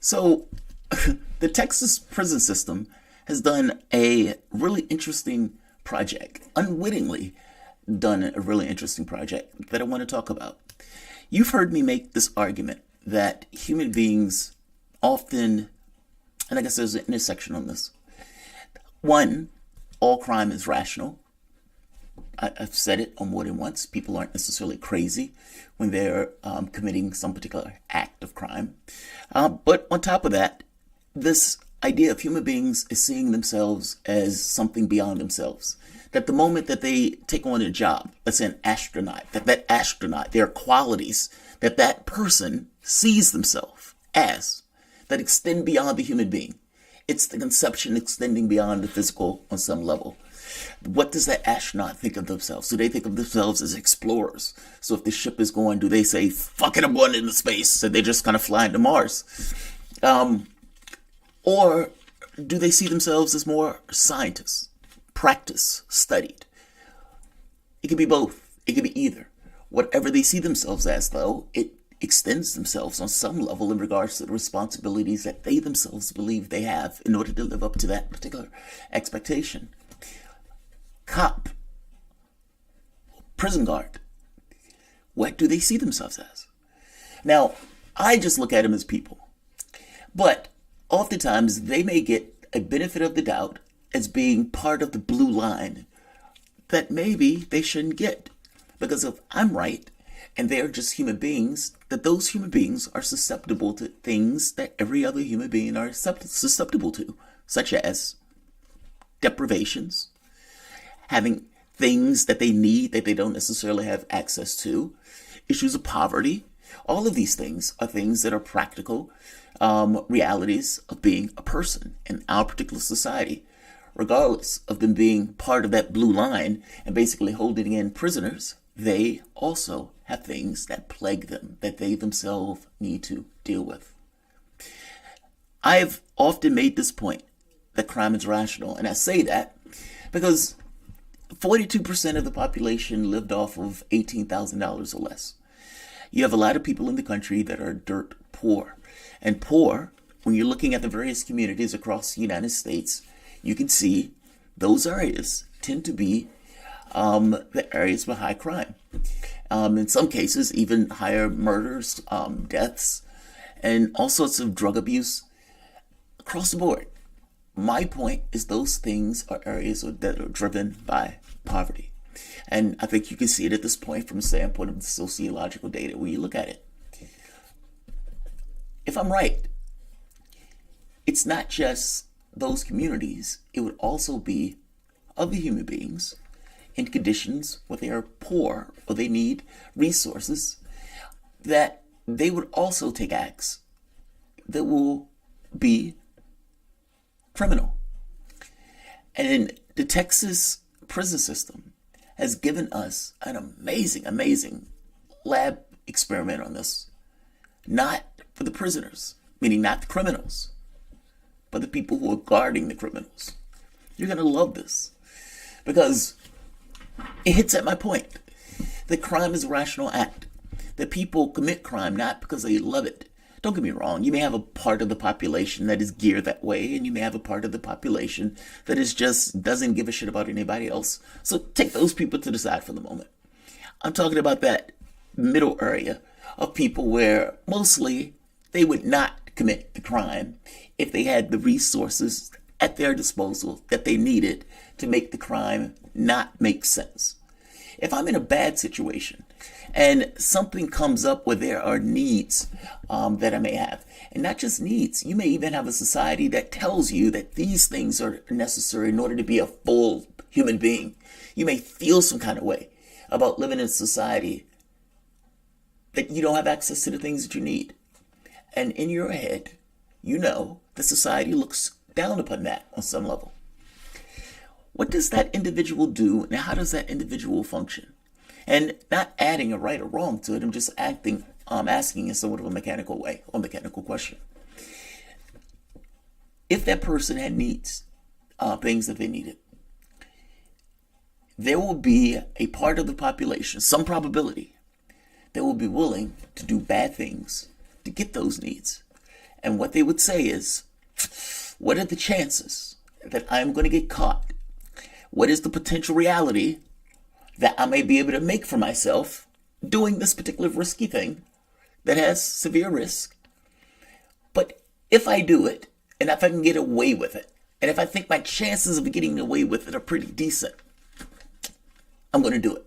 So, the Texas prison system has done a really interesting project, unwittingly done a really interesting project that I want to talk about. You've heard me make this argument that human beings often, and I guess there's an intersection on this. One, all crime is rational. I've said it on more than once. People aren't necessarily crazy when they're committing some particular act of crime. But on top of that, this idea of human beings is seeing themselves as something beyond themselves. That the moment that they take on a job, let's say an astronaut, that astronaut, there are qualities that that person sees themselves as that extend beyond the human being. It's the conception extending beyond the physical on some level. What does that astronaut think of themselves? Do they think of themselves as explorers? So if the ship is going, do they say, fuck it, I'm going into space, so they just kind of fly into Mars? Or do they see themselves as more scientists, practice, studied? It could be both. It could be either. Whatever they see themselves as, though, it extends themselves on some level in regards to the responsibilities that they themselves believe they have in order to live up to that particular expectation. Cop, prison guard, what do they see themselves as? Now, I just look at them as people, but oftentimes they may get a benefit of the doubt as being part of the blue line that maybe they shouldn't get. Because if I'm right and they're just human beings, that those human beings are susceptible to things that every other human being are susceptible to, such as deprivations, having things that they need that they don't necessarily have access to, issues of poverty. All of these things are things that are practical realities of being a person in our particular society, regardless of them being part of that blue line and basically holding in prisoners. They also have things that plague them that they themselves need to deal with. I've often made this point that crime is rational, and I say that because 42% of the population lived off of $18,000 or less. You have a lot of people in the country that are dirt poor. And poor, when you're looking at the various communities across the United States, you can see those areas tend to be the areas with high crime. In some cases, even higher murders, deaths, and all sorts of drug abuse across the board. My point is those things are areas that are driven by poverty. And I think you can see it at this point from the standpoint of the sociological data when you look at it. If I'm right, it's not just those communities, it would also be other human beings in conditions where they are poor or they need resources, that they would also take acts that will be criminal. And the Texas prison system has given us an amazing lab experiment on this. Not for the prisoners, meaning not the criminals, but the people who are guarding the criminals. You're going to love this because it hits at my point that crime is a rational act, that people commit crime not because they love it. Don't get me wrong, you may have a part of the population that is geared that way, and you may have a part of the population that is just doesn't give a shit about anybody else. So take those people to the side for the moment. I'm talking about that middle area of people where mostly they would not commit the crime if they had the resources at their disposal that they needed to make the crime not make sense. If I'm in a bad situation and something comes up where there are needs that I may have, and not just needs, you may even have a society that tells you that these things are necessary in order to be a full human being. You may feel some kind of way about living in a society that you don't have access to the things that you need. And in your head, you know the society looks down upon that on some level. What does that individual do, and how does that individual function? And not adding a right or wrong to it, I'm just asking in somewhat of a mechanical way, or mechanical question. If that person had needs, things that they needed, there will be a part of the population, some probability, that will be willing to do bad things to get those needs. And what they would say is, what are the chances that I'm going to get caught? What is the potential reality that I may be able to make for myself doing this particular risky thing that has severe risk? But if I do it, and if I can get away with it, and if I think my chances of getting away with it are pretty decent, I'm going to do it.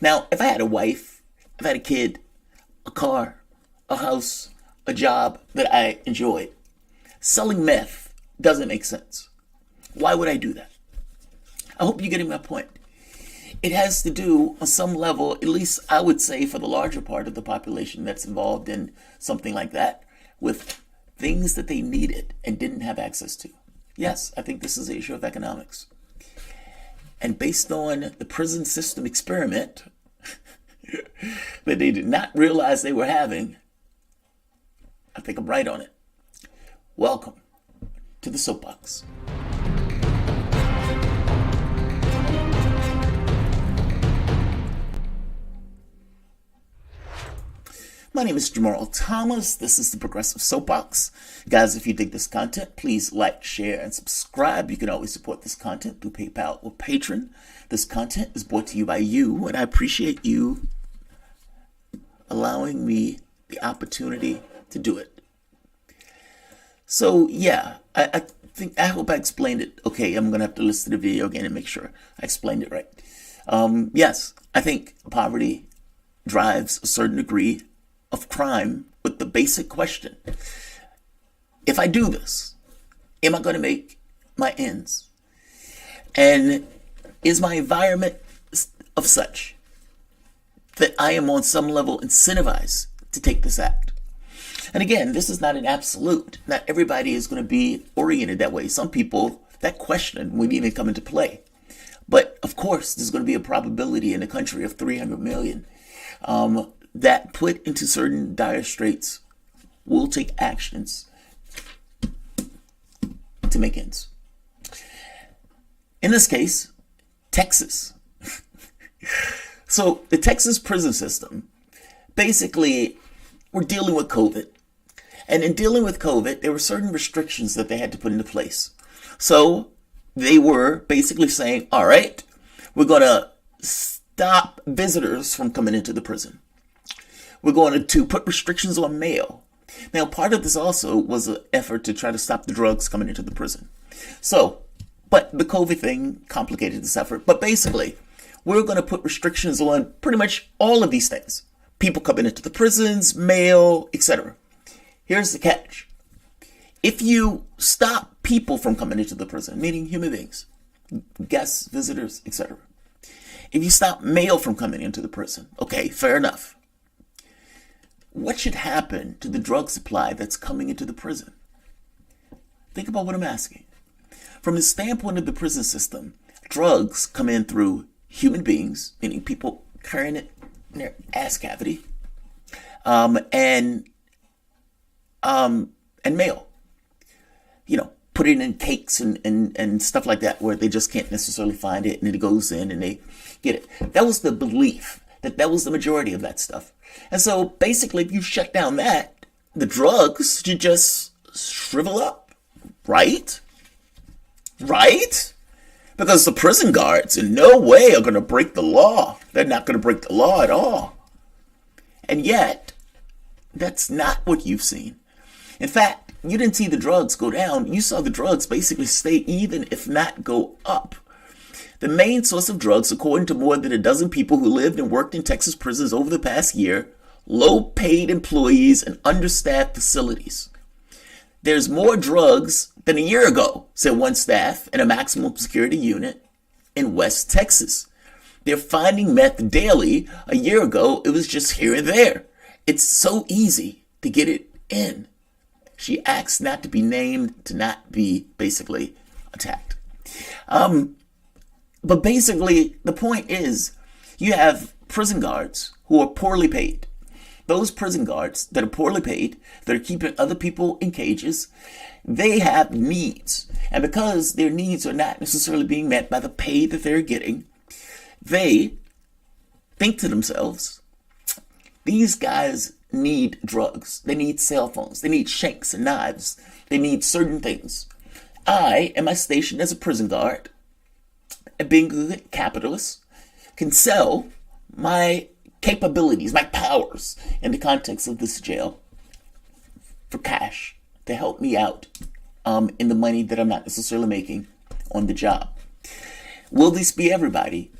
Now, if I had a wife, if I had a kid, a car, a house, a job that I enjoyed, selling meth doesn't make sense. Why would I do that? I hope you're getting my point. It has to do, on some level, at least I would say for the larger part of the population that's involved in something like that, with things that they needed and didn't have access to. Yes, I think this is an issue of economics. And based on the prison system experiment that they did not realize they were having, I think I'm right on it. Welcome to the Soapbox. My name is Jamarl Thomas. This is the Progressive Soapbox. Guys, if you dig this content, please like, share, and subscribe. You can always support this content through PayPal or Patreon. This content is brought to you by you, and I appreciate you allowing me the opportunity to do it. So, yeah, I hope I explained it okay. I'm going to have to listen to the video again and make sure I explained it right. Yes, I think poverty drives a certain degree of crime with the basic question: if I do this, am I going to make my ends? And is my environment of such that I am on some level incentivized to take this act? And again, this is not an absolute. Not everybody is going to be oriented that way. Some people, that question wouldn't even come into play. But of course, there's going to be a probability in a country of 300 million that put into certain dire straits will take actions to make ends. In this case, Texas. So the Texas prison system, basically, we're dealing with COVID. And in dealing with COVID, there were certain restrictions that they had to put into place. So they were basically saying, all right, we're going to stop visitors from coming into the prison. We're going to put restrictions on mail. Now, part of this also was an effort to try to stop the drugs coming into the prison. So, but the COVID thing complicated this effort. But basically, we're going to put restrictions on pretty much all of these things. People coming into the prisons, mail, etc. Here's the catch. If you stop people from coming into the prison, meaning human beings, guests, visitors, etc. If you stop mail from coming into the prison, okay, fair enough. What should happen to the drug supply that's coming into the prison? Think about what I'm asking. From the standpoint of the prison system, drugs come in through human beings, meaning people carrying it in their ass cavity, and mail. You know, put it in cakes and stuff like that where they just can't necessarily find it, and it goes in and they get it. That was the belief, that was the majority of that stuff. And so basically, if you shut down that, the drugs should just shrivel up, right? Right? Because the prison guards in no way are going to break the law. They're not going to break the law at all. And yet, that's not what you've seen. In fact, you didn't see the drugs go down. You saw the drugs basically stay even, if not go up. The main source of drugs, according to more than a dozen people who lived and worked in Texas prisons over the past year, low-paid employees and understaffed facilities. There's more drugs than a year ago, said one staff in a maximum security unit in West Texas. They're finding meth daily. A year ago, it was just here and there. It's so easy to get it in. She asked not to be named, to not be basically attacked. But basically, the point is, you have prison guards who are poorly paid. Those prison guards that are poorly paid, that are keeping other people in cages, they have needs. And because their needs are not necessarily being met by the pay that they're getting, they think to themselves, These guys need drugs. They need cell phones. They need shanks and knives. They need certain things. I, am I stationed as a prison guard, and being a good capitalist, can sell my capabilities, my powers, in the context of this jail for cash to help me out in the money that I'm not necessarily making on the job. Will this be everybody?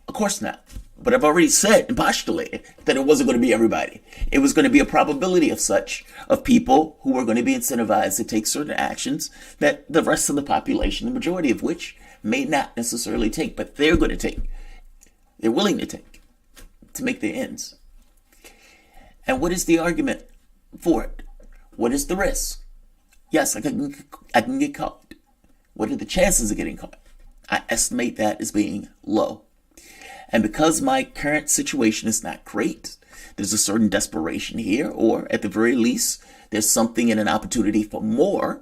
Of course not. But I've already said and postulated that it wasn't going to be everybody. It was going to be a probability of people who were going to be incentivized to take certain actions that the rest of the population, the majority of which, may not necessarily take, but they're going to take. They're willing to take to make their ends. And what is the argument for it? What is the risk? Yes, I can get caught. What are the chances of getting caught? I estimate that as being low. And because my current situation is not great, there's a certain desperation here, or at the very least, there's something and an opportunity for more.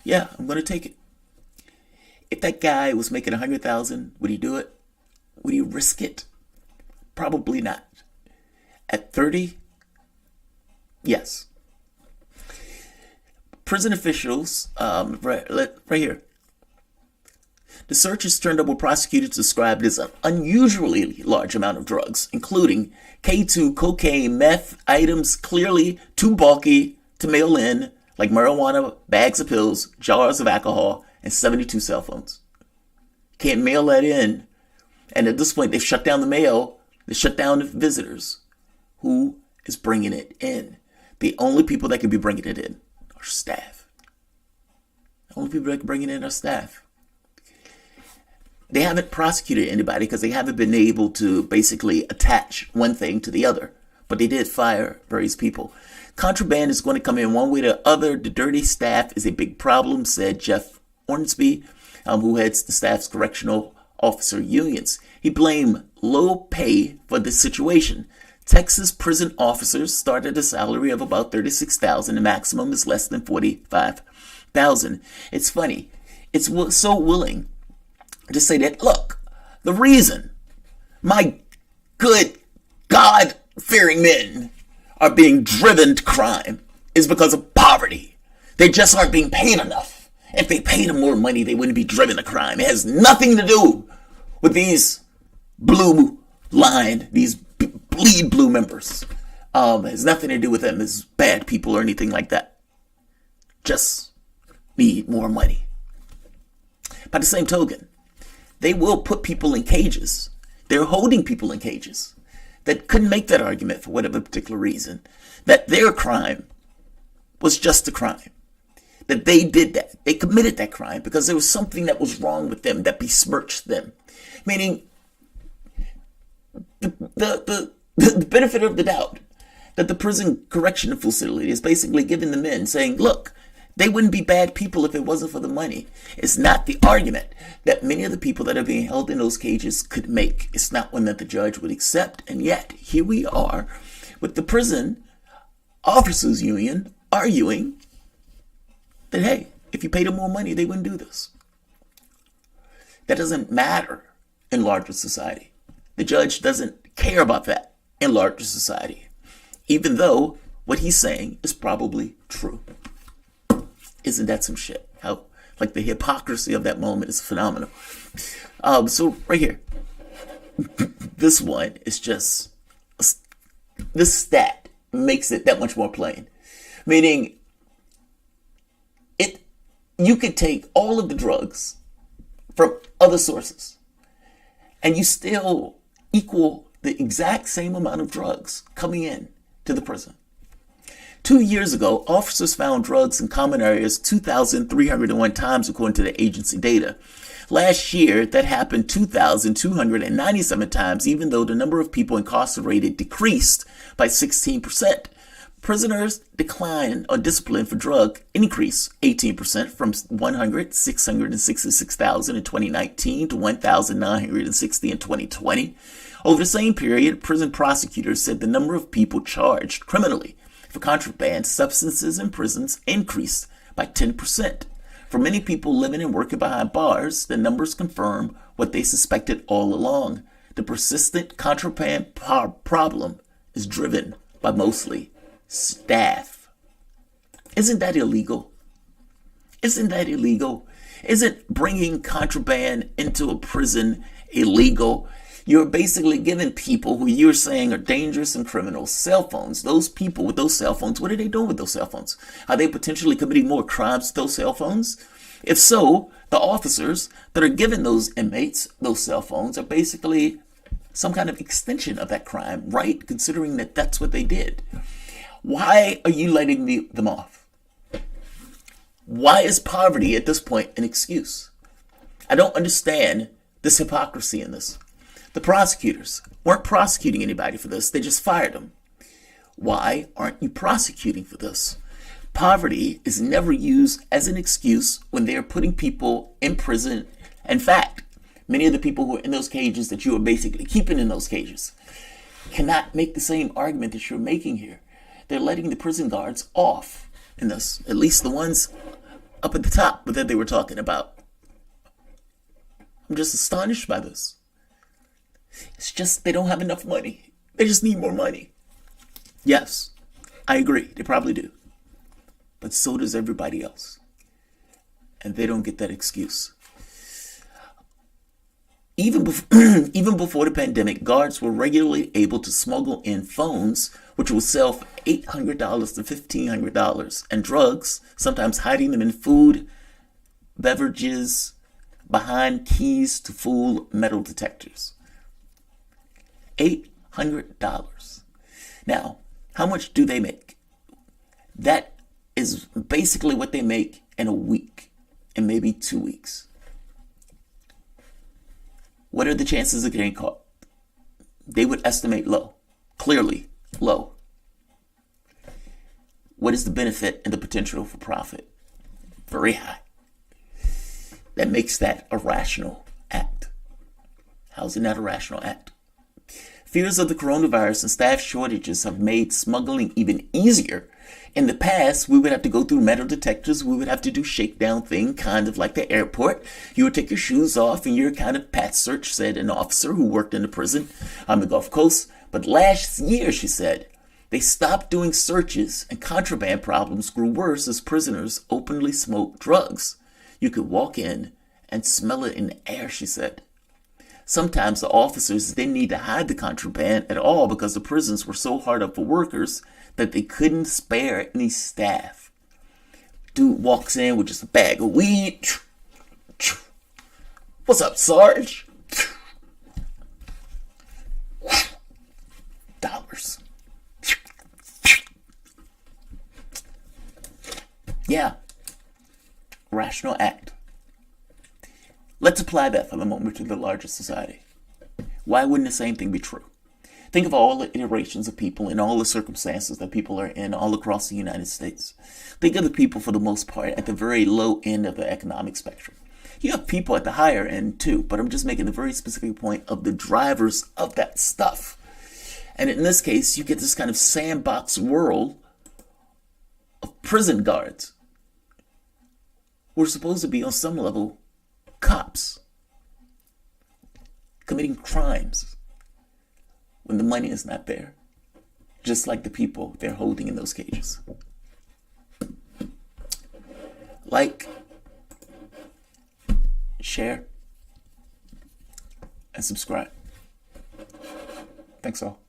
Yeah, I'm going to take it. If that guy was making $100,000, would he do it? Would he risk it? Probably not. At 30, yes. Prison officials, right here. The searches turned up what prosecutors described as an unusually large amount of drugs, including K2, cocaine, meth, items clearly too bulky to mail in, like marijuana, bags of pills, jars of alcohol, and 72 cell phones. Can't mail that in. And at this point, they've shut down the mail. They shut down the visitors. Who is bringing it in? The only people that can be bringing it in are staff. The only people that can bring it in are staff. They haven't prosecuted anybody because they haven't been able to basically attach one thing to the other. But they did fire various people. Contraband is going to come in one way or the other. The dirty staff is a big problem, said Jeff Ornsby, who heads the staff's correctional officer unions. He blamed low pay for this situation. Texas prison officers start at a salary of about $36,000. The maximum is less than $45,000. It's funny. It's so willing to say that, look, the reason my good God-fearing men are being driven to crime is because of poverty. They just aren't being paid enough. If they paid them more money, they wouldn't be driven to crime. It has nothing to do with these blue line, these bleed blue members. It has nothing to do with them as bad people or anything like that. Just need more money. By the same token, they will put people in cages. They're holding people in cages that couldn't make that argument for whatever particular reason, that their crime was just a crime, that they did that. They committed that crime because there was something that was wrong with them that besmirched them. Meaning, the benefit of the doubt that the prison correctional facility is basically giving the men, saying, look, they wouldn't be bad people if it wasn't for the money. It's not the argument that many of the people that are being held in those cages could make. It's not one that the judge would accept. And yet, here we are with the prison officers union arguing that, hey, if you paid them more money, they wouldn't do this. That doesn't matter in larger society. The judge doesn't care about that in larger society, even though what he's saying is probably true. Isn't that some shit? How, like, the hypocrisy of that moment is phenomenal. So right here, this one is just, this stat makes it that much more plain. Meaning, you could take all of the drugs from other sources and you still equal the exact same amount of drugs coming in to the prison. 2 years ago, officers found drugs in common areas 2,301 times according to the agency data. Last year, that happened 2,297 times, even though the number of people incarcerated decreased by 16%. Prisoners decline or discipline for drug increase 18% from 666,000 in 2019 to 1,960 in 2020. Over the same period, prison prosecutors said the number of people charged criminally for contraband substances in prisons increased by 10%. For many people living and working behind bars, the numbers confirm what they suspected all along. The persistent contraband problem is driven by mostly staff. Isn't that illegal? Isn't that illegal? Isn't bringing contraband into a prison illegal? You're basically giving people who you're saying are dangerous and criminals cell phones. Those people with those cell phones, what are they doing with those cell phones? Are they potentially committing more crimes with those cell phones? If so, the officers that are giving those inmates those cell phones are basically some kind of extension of that crime, right? Considering that that's what they did. Why are you letting them off? Why is poverty at this point an excuse? I don't understand this hypocrisy in this. The prosecutors weren't prosecuting anybody for this. They just fired them. Why aren't you prosecuting for this? Poverty is never used as an excuse when they are putting people in prison. In fact, many of the people who are in those cages that you are basically keeping in those cages cannot make the same argument that you're making here. They're letting the prison guards off in this, at least the ones up at the top that they were talking about. I'm just astonished by this. It's just they don't have enough money. They just need more money. Yes, I agree. They probably do. But so does everybody else. And they don't get that excuse. Even before the pandemic, guards were regularly able to smuggle in phones, which would sell for $800 to $1,500, and drugs, sometimes hiding them in food, beverages, behind keys to fool metal detectors. $800. Now, how much do they make? That is basically what they make in a week, and maybe 2 weeks. What are the chances of getting caught? They would estimate low. Clearly low. What is the benefit and the potential for profit? Very high. That makes that a rational act. How is it not a rational act? Fears of the coronavirus and staff shortages have made smuggling even easier. In the past, we would have to go through metal detectors. We would have to do shakedown thing, kind of like the airport. You would take your shoes off and you're kind of pat search, said an officer who worked in the prison on the Gulf Coast. But last year, she said, they stopped doing searches and contraband problems grew worse as prisoners openly smoked drugs. You could walk in and smell it in the air, she said. Sometimes the officers didn't need to hide the contraband at all because the prisons were so hard up for workers that they couldn't spare any staff. Dude walks in with just a bag of weed. What's up, Sarge? Dollars. Yeah. Rational act. Let's apply that for the moment to the larger society. Why wouldn't the same thing be true? Think of all the iterations of people in all the circumstances that people are in all across the United States. Think of the people, for the most part, at the very low end of the economic spectrum. You have people at the higher end too, but I'm just making a very specific point of the drivers of that stuff. And in this case, you get this kind of sandbox world of prison guards who are supposed to be on some level cops committing crimes when the money is not there, just like the people they're holding in those cages. Like, share, and subscribe. Thanks all.